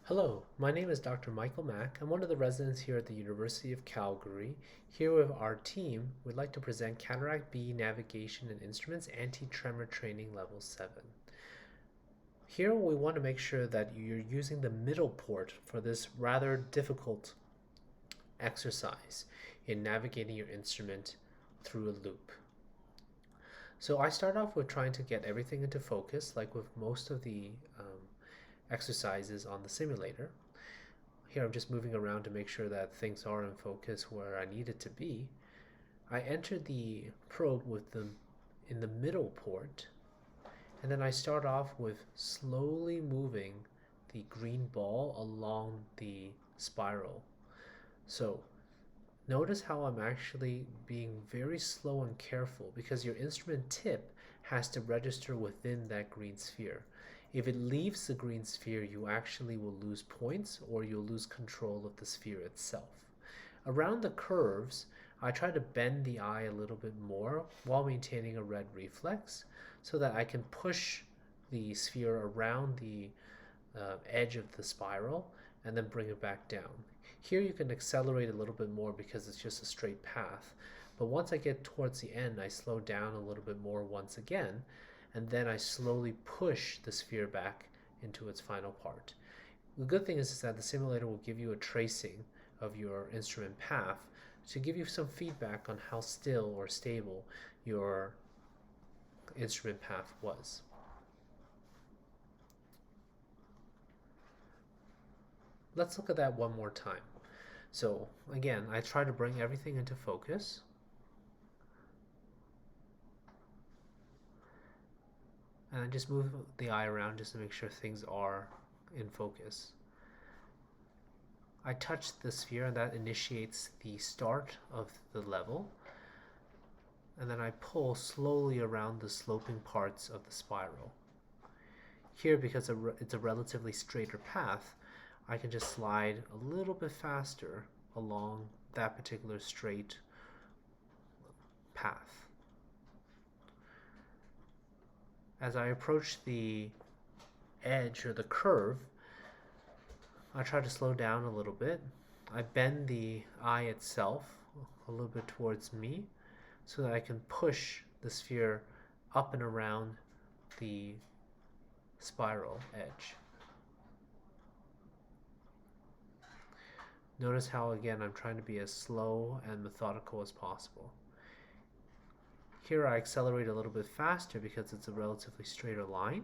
Hello, my name is Dr. Michael Mack. I'm one of the residents here at the University of Calgary. Here with our team, we'd like to present Cataract B Navigation and Instruments Anti-Tremor Training Level 7. Here we want to make sure that you're using the middle port for this rather difficult exercise in navigating your instrument through a loop. So I start off with trying to get everything into focus, like with most of the exercises on the simulator. Here I'm just moving around to make sure that things are in focus where I need it to be. I enter the probe with them in the middle port, and then I start off with slowly moving the green ball along the spiral. So notice how I'm actually being very slow and careful because your instrument tip has to register within that green sphere. If it leaves the green sphere, you actually will lose points or you'll lose control of the sphere itself. Around the curves, I try to bend the eye a little bit more while maintaining a red reflex so that I can push the sphere around the edge of the spiral and then bring it back down. Here you can accelerate a little bit more because it's just a straight path. But once I get towards the end, I slow down a little bit more once again, and then I slowly push the sphere back into its final part. The good thing is that the simulator will give you a tracing of your instrument path to give you some feedback on how still or stable your instrument path was. Let's look at that one more time. So again, I try to bring everything into focus. And I just move the eye around just to make sure things are in focus. I touch the sphere and that initiates the start of the level. And then I pull slowly around the sloping parts of the spiral. Here, because it's a relatively straighter path, I can just slide a little bit faster along that particular straight path. As I approach the edge or the curve, I try to slow down a little bit. I bend the eye itself a little bit towards me so that I can push the sphere up and around the spiral edge. Notice how, again, I'm trying to be as slow and methodical as possible. Here I accelerate a little bit faster because it's a relatively straighter line.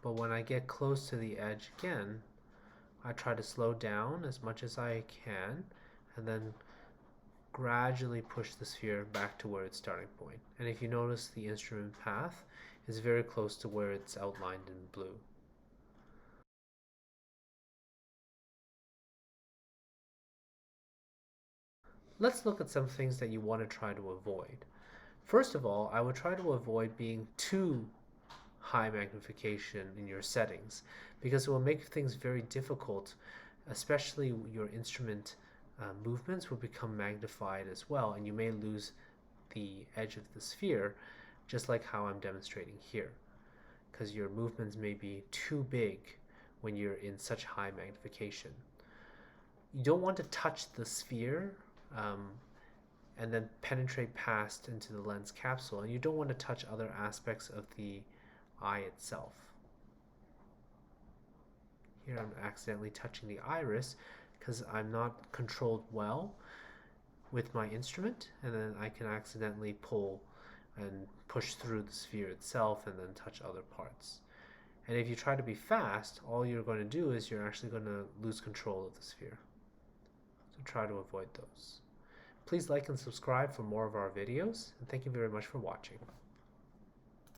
But when I get close to the edge again, I try to slow down as much as I can and then gradually push the sphere back to where its starting point. And if you notice, the instrument path is very close to where it's outlined in blue. Let's look at some things that you want to try to avoid. First of all, I would try to avoid being too high magnification in your settings because it will make things very difficult, especially your instrument movements will become magnified as well, and you may lose the edge of the sphere, just like how I'm demonstrating here, because your movements may be too big when you're in such high magnification. You don't want to touch the sphere and then penetrate past into the lens capsule, and you don't want to touch other aspects of the eye itself. Here I'm accidentally touching the iris because I'm not controlled well with my instrument, and then I can accidentally pull and push through the sphere itself and then touch other parts. And if you try to be fast, all you're going to do is you're actually going to lose control of the sphere. So try to avoid those. Please like and subscribe for more of our videos, and thank you very much for watching.